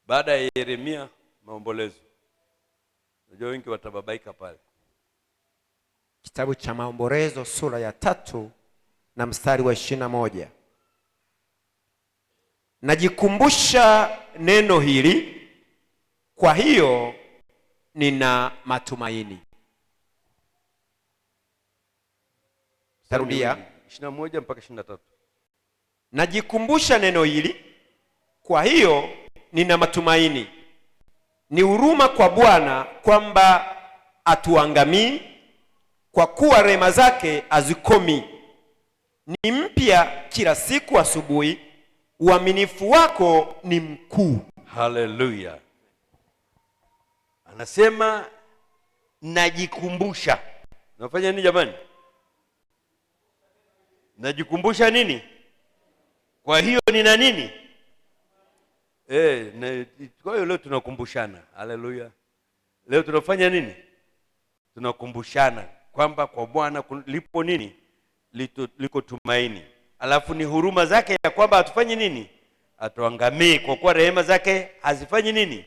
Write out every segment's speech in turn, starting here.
Baada ya Yeremia maombolezo. Unajua wengi watababaika pale. Kitabu cha Maombolezo sura ya 3 na mstari wa 21. Najikumbusha neno hili, kwa hiyo nina matumaini. Tarudia 21 mpaka 23. Najikumbusha neno hili, kwa hiyo nina matumaini. Ni huruma kwa Bwana kwamba atuangamii, kwa kuwa rehema zake hazikomi. Ni mpya kila siku asubuhi, uaminifu wako ni mkuu. Haleluya. Anasema najikumbusha. Nafanya nini jamani? Najikumbusha nini? Kwa hiyo nina nini? Kwa hiyo leo tunakumbushana. Haleluya. Leo tunafanya nini? Tunakumbushana kwamba kwa Bwana lipo nini? Liko tumaini. Alafu ni huruma zake ya kwamba atufanye nini? Atuangamii, kwa kuwa rehema zake hazifanyi nini?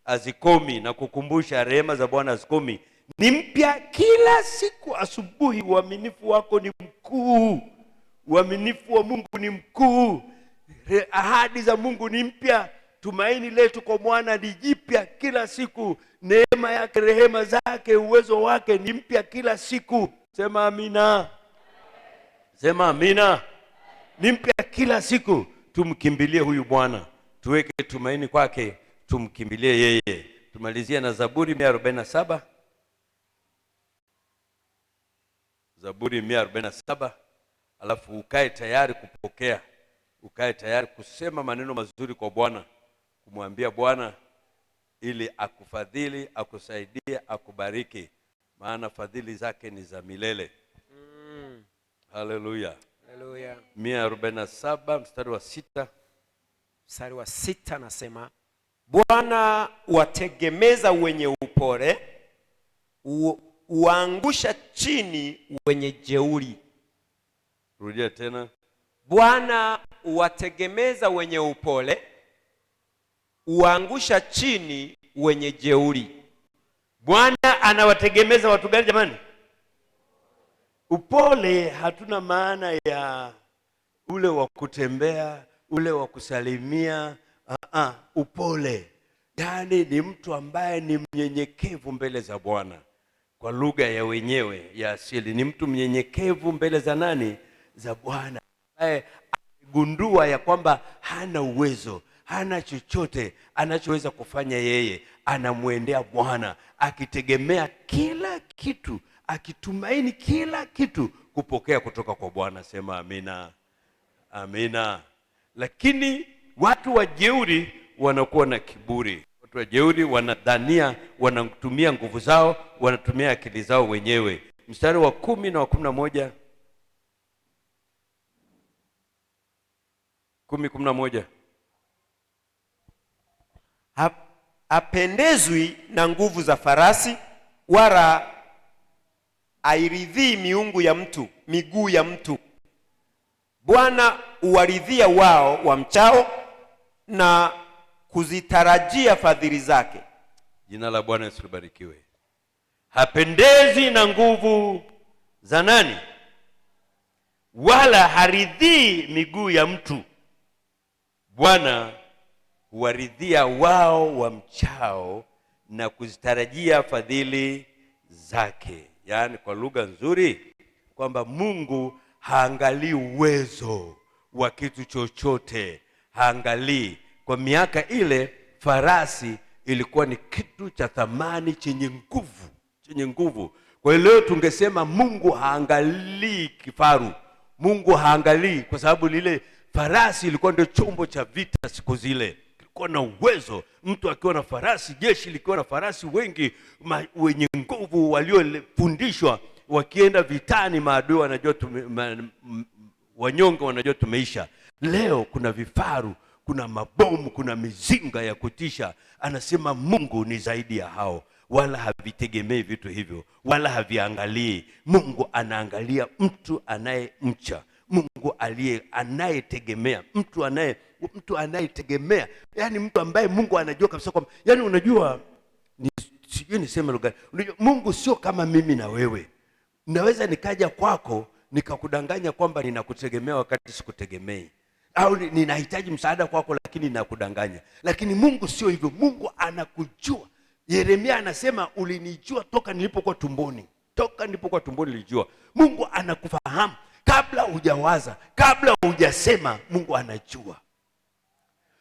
Hazikomi. Na kukumbusha rehema za Bwana hazikomi. Ni mpya kila siku asubuhi, uaminifu wako ni mkuu. Uaminifu wa Mungu ni mkuu. Ahadi za Mungu ni mpya. Tumaini letu kwa Bwana ni jipya kila siku. Neema yake, rehema zake, uwezo wake ni mpya kila siku. Sema amina. Sema amina. Ni mpya kila siku. Tumkimbilie huyu Bwana. Tuweke tumaini kwake, tumkimbilie yeye. Tumalizia na Zaburi 147. Zaburi 147. Alafu ukae tayari kupokea. Ukae tayari kusema maneno mazuri kwa Bwana. Kumwambia Bwana ili akufadhili, akusaidie, akubariki. Maana fadhili zake ni za milele. Haleluya. Haleluya. 147 mstari wa 6. Mstari wa 6 nasema, Bwana wategemeza wenye upole, uangusha chini wenye jeuri. Rudia tena. Bwana wategemeza wenye upole, uangusha chini wenye jeuri. Bwana anawategemeza watu gani jamani? Upole hatuna maana ya ule wa kutembea, ule wa kusalimia. Upole yaani ni mtu ambaye ni mnyenyekevu mbele za Bwana. Kwa lugha ya wenyewe ya asili ni mtu mnyenyekevu mbele za nani? Za Bwana. Gundua ya kwamba hana uwezo, hana chochote anachoweza kufanya yeye. Anamwendea Bwana akitegemea kila kitu, akitumaini kila kitu kupokea kutoka kwa Bwana. Sema amina. Amina. Lakini watu wajeuri wanakuwa na kiburi. Watu wajeuri wanadhania wanatumia nguvu zao, wanatumia akili zao wenyewe. Mstari wa 10 na wa 11. 10:11. Hapendezwi na nguvu za farasi, wala airidhii miguu ya mtu. Bwana uwaridhia wao wamchao na kuzitarajia fadhili zake. Jina la Bwana Yesu libarikiwe. Hapendezi na nguvu za nani? Wala haridhii miguu ya mtu. Bwana huwaridhia wao wamchao na kuzitarajia fadhili zake. Yaani kwa lugha nzuri kwamba Mungu haangalii uwezo wa kitu chochote. Haangalii. Kwa miaka ile farasi ilikuwa ni kitu cha thamani chenye nguvu. Kwa hiyo leo tungesema Mungu haangalii kifaru. Mungu haangalii, kwa sababu lile farasi ilikuwa ndio chombo cha vita siku zile. Ilikuwa na uwezo. Mtu akiwa na farasi, jeshi likiwa na farasi wengi wenye nguvu waliofundishwa, wakienda vitani maadui wanajua wanyonge wanajua tumeisha. Leo kuna vifaru, kuna mabomu, kuna mizinga ya kutisha. Anasema Mungu ni zaidi ya hao. Wala havitegemei vitu hivyo, wala haviangalii. Mungu anaangalia mtu anayemcha. Mungu anayetegemea, mtu anayetegemea, yani mtu ambaye Mungu anajua kabisa kwamba, yani unajua, sijui niseme lugha, unajua Mungu sio kama mimi na wewe. Naweza nikaja kwako nikakudanganya kwamba ninakutegemea wakati sikutegemei, au ninahitaji msaada kwako lakini ninakudanganya. Lakini Mungu sio hivyo. Mungu anakujua. Yeremia anasema ulinijua toka nilipokuwa tumboni. Toka nilipokuwa tumboni nilijua. Mungu anakufahamu kabla hujawaza, kabla hujasema, Mungu anajua.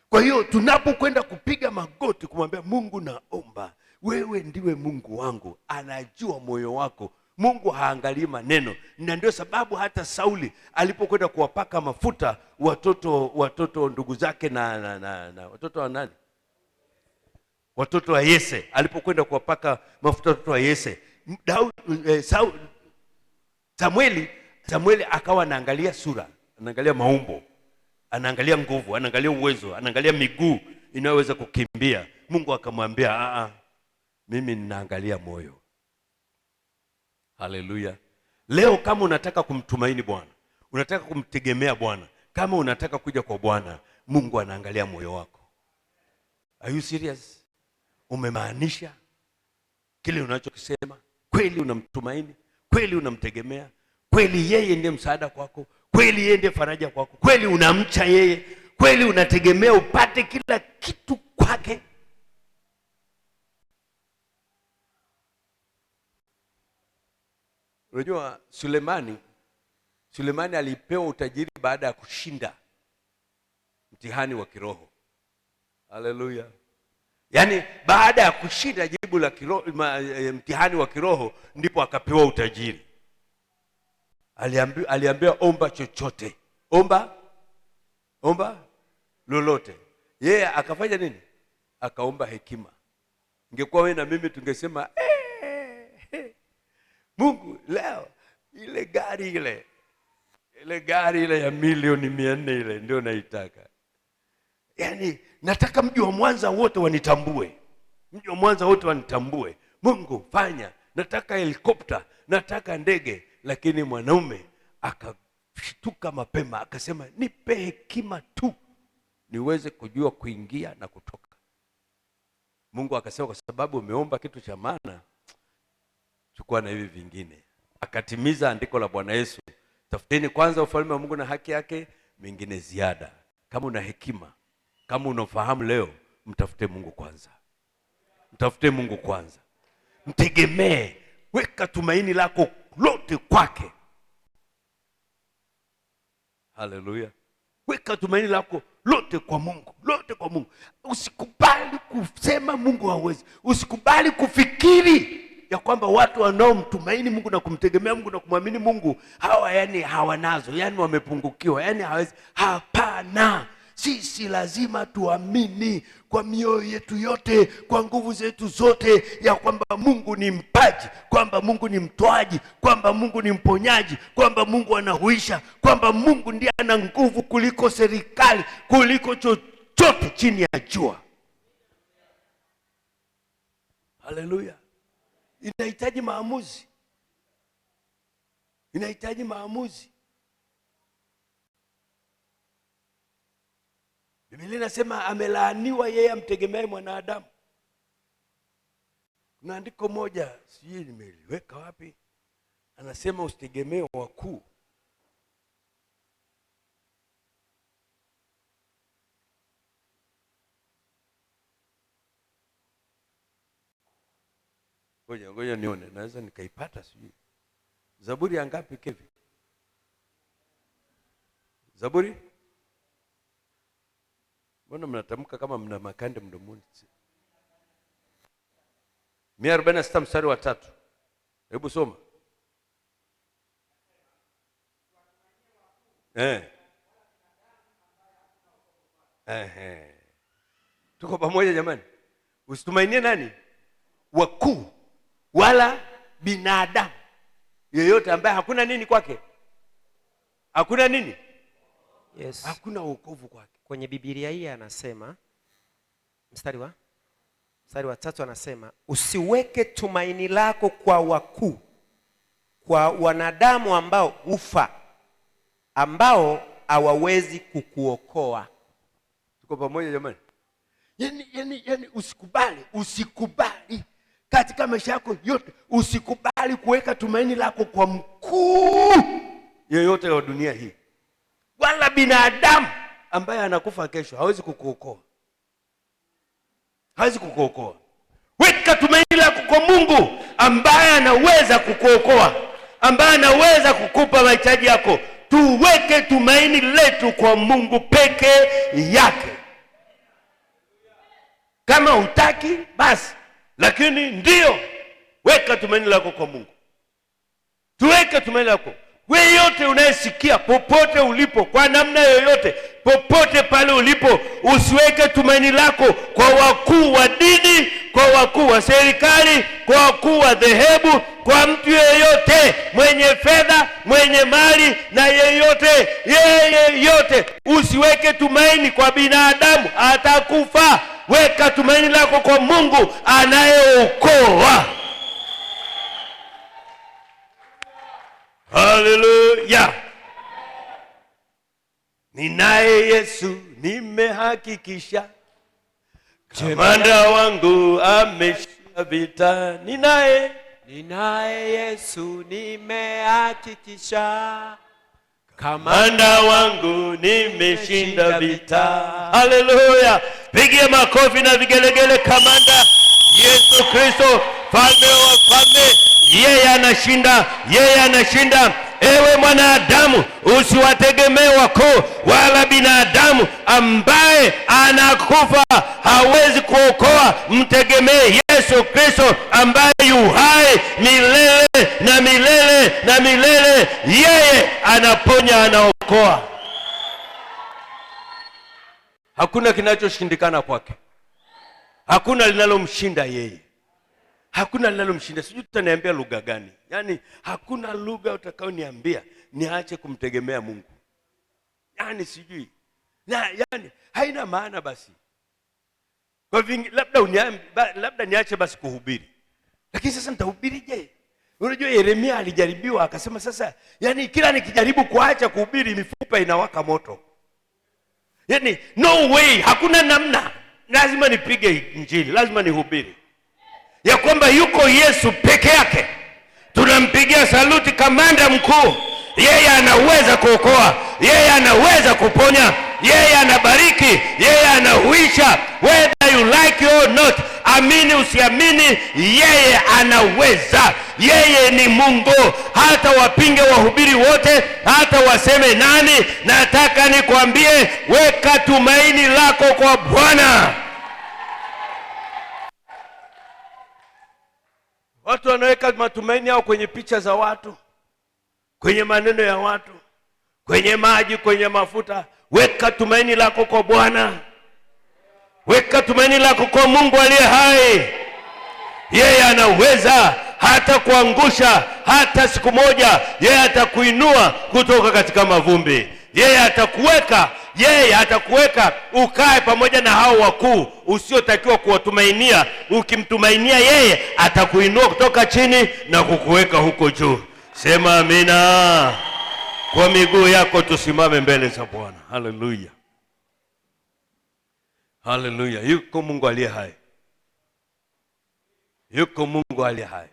Kwa hiyo tunapokwenda kupiga magoti kumwambia Mungu, naomba, wewe ndiwe Mungu wangu, anajua moyo wako. Mungu haangalii maneno. Na ndio sababu hata Sauli alipokwenda kuwapaka mafuta watoto ndugu zake na watoto wa nani? Watoto wa Yese, alipokwenda kuwapaka mafuta watoto wa Yese, Samueli akawa anaangalia sura, anaangalia maumbo, anaangalia nguvu, anaangalia uwezo, anaangalia miguu inayoweza kukimbia. Mungu akamwambia, mimi ninaangalia moyo. Haleluya. Leo kama unataka kumtumaini Bwana, unataka kumtegemea Bwana, kama unataka kuja kwa Bwana, Mungu anaangalia moyo wako. Are you serious? Umemaanisha kile unachokisema? Kweli unamtumaini? Kweli unamtegemea? Kweli yeye ndiye msaada kwako? Kweli yeye ndiye faraja kwako? Kweli unamcha yeye? Kweli unategemea upate kila kitu kwake? Unajua Sulemani alipewa utajiri baada ya kushinda mtihani wa kiroho. Haleluya. Yaani baada ya kushinda jibu la kiroho, mtihani wa kiroho, ndipo akapewa utajiri. Aliambiwa omba chochote. Omba lolote. Yeye akafanya nini? Akaomba hekima. Ingekuwa wewe na mimi tungesema Mungu, leo ile gari ile ya milioni 400 ile ndio naitaka. Yaani nataka mji wa Mwanza wote wanitambue. Mji wa Mwanza wote wanitambue. Mungu fanya. Nataka helikopta, nataka ndege. Lakini mwanaume akashtuka mapema, akasema nipe hekima tu niweze kujua kuingia na kutoka. Mungu akasema kwa sababu umeomba kitu cha maana, chukua na hivi vingine. Akatimiza andiko la Bwana Yesu, tafuteni kwanza ufalme wa Mungu na haki yake, mengine ziada. Kama una hekima, kama unafahamu leo, mtafute Mungu kwanza. Mtafute Mungu kwanza. Mtegemee, weka tumaini lako lote kwake. Haleluya. Weka tumaini lako lote kwa Mungu, lote kwa Mungu. Usikubali kusema Mungu hawezi. Usikubali kufikiri ya kwamba watu wanaomtumaini Mungu na kumtegemea Mungu na kumwamini Mungu hawa yani hawanazo, yani wamepungukiwa, yani hawezi. Hapana. Sisi lazima tuamini kwa mioyo yetu yote, kwa nguvu zetu zote, ya kwamba Mungu ni mpaji, kwamba Mungu ni mtoaji, kwamba Mungu ni mponyaji, kwamba Mungu anahuisha, kwamba Mungu ndiye ana nguvu kuliko serikali, kuliko chochote chini ya jua. Haleluya. Inahitaji maamuzi. Inahitaji maamuzi. Biblia inasema amelaaniwa yeye amtegemee mwanadamu. Kuna andiko moja, sijui nimeliweka wapi, anasema usitegemee wakuu. Ngoja nione, naweza nikaipata sijui. Zaburi ya ngapi Kevin? Zaburi? Mbona mnatamka kama mna makande mdomoni? 146 mstari wa 3. Hebu soma. Tuko pamoja jamani? Usitumainie nani? Wakuu wala binadamu yeyote ambaye hakuna nini kwake? Hakuna nini? Yes. Hakuna wokovu kwake. Kwenye Biblia hii anasema mstari wa 3 anasema usiweke tumaini lako kwa wakuu, kwa wanadamu ambao hufa. ambao hawawezi kukuokoa. Tuko pamoja jamani? Yani usikubali katika maisha yako yote, usikubali kuweka tumaini lako kwa mkuu yeyote wa dunia hii, wala binadamu ambaye anakufa kesho. Hawezi kukuokoa, hawezi kukuokoa. Weka tumaini lako kwa Mungu ambaye anaweza kukuokoa, ambaye anaweza kukupa mahitaji yako. Tuweke tumaini letu kwa Mungu peke yake. Kama hutaki basi, lakini ndio weka tumaini lako kwa Mungu. Tuweke tumaini lako. Wewe yote unayesikia popote ulipo, kwa namna yoyote, popote pale ulipo, usiweke tumaini lako kwa wakuu wa dini, kwa wakuu wa serikali, kwa wakuu wa dhehebu, kwa mtu yeyote mwenye fedha, mwenye mali na yeyote. Usiweke tumaini kwa binadamu, atakufa. Weka tumaini lako kwa Mungu anayeokoa. Haleluya. Ninaye Yesu nimehakikisha, kamanda wangu ameshinda vita. Ninaye Yesu nimehakikisha, kamanda wangu nimeshinda vita. Haleluya. Pigia makofi na vigelegele. Kamanda Yesu Kristo, falme wa falme, yeye anashinda, yeye anashinda. Ewe mwanadamu, usiwategemee wakuu wala binadamu ambaye anakufa, hawezi kuokoa. Mtegemee Yesu Kristo ambaye yu hai milele na milele na milele. Yeye anaponya, anaokoa. Hakuna kinachoshindikana kwake. Hakuna linalomshinda yeye. Hakuna linalomshinda. Sijui tutaniambia lugha gani. Yaani hakuna lugha utakaoniambia niache kumtegemea Mungu. Yaani sijui. Yaani haina maana basi. Kwa vingi labda niache basi kuhubiri. Lakini sasa nitahubirije? Unajua Yeremia alijaribiwa akasema sasa, yaani kila nikijaribu kuacha kuhubiri mifupa inawaka moto. Yaani no way, hakuna namna. Lazima nipige injili, lazima nihubiri ya kwamba yuko Yesu peke yake. Tunampigia saluti kamanda mkuu. Yeye anaweza kuokoa, yeye anaweza kuponya, yeye anabariki, yeye anahuisha, whether you like or not. Amini usiamini, yeye anaweza. Yeye ni Mungu. Hata wapinge wahubiri wote, hata waseme nani, nataka nikwambie, weka tumaini lako kwa Bwana. Watu wanaweka matumaini yao kwenye picha za watu, kwenye maneno ya watu, kwenye maji, kwenye mafuta. Weka tumaini lako kwa Bwana. Weka tumaini lako kwa Mungu aliye hai. Yeye anaweza hata kuangusha, hata siku moja yeye atakuinua kutoka katika mavumbi. Yeye atakuweka ukae pamoja na hao wakuu usiotakiwa kuwatumainia. Ukimtumainia yeye, atakuinua kutoka chini na kukuweka huko juu. Sema amina. Kwa miguu yako tusimame mbele za Bwana. Haleluya. Haleluya. Yuko Mungu aliye hai. Yuko Mungu aliye hai.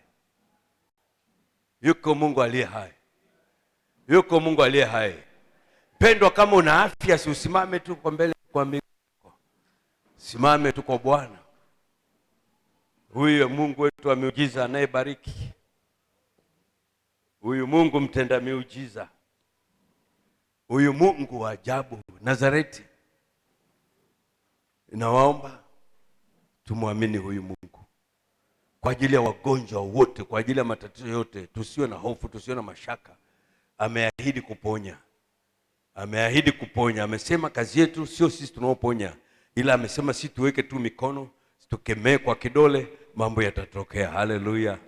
Yuko Mungu aliye hai. Yuko Mungu aliye hai. Pendwa, kama una afya, si usimame tu kwa mbele kwa miguu. Simame tu kwa Bwana. Huyu Mungu wetu wa miujiza anayebariki. Huyu Mungu mtenda miujiza. Huyu Mungu wa ajabu Nazareti. Nawaomba tumwamini huyu Mungu. Kwa ajili ya wagonjwa wote, kwa ajili ya matatizo yote, tusiwe na hofu, tusiwe na mashaka. Ameahidi kuponya. Ameahidi kuponya. Amesema kazi yetu sio sisi tunaoponya, ila amesema sisi tuweke tu mikono, tukemee kwa kidole, mambo yatatokea. Haleluya.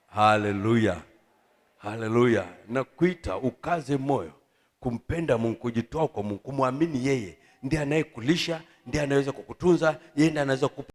Haleluya. Haleluya. Na kuita ukaze moyo, kumpenda Mungu, kujitoa kwa Mungu, kumwamini yeye ndiye anayekulisha, ndiye anaweza kukutunza, yeye ndiye anaweza kukupa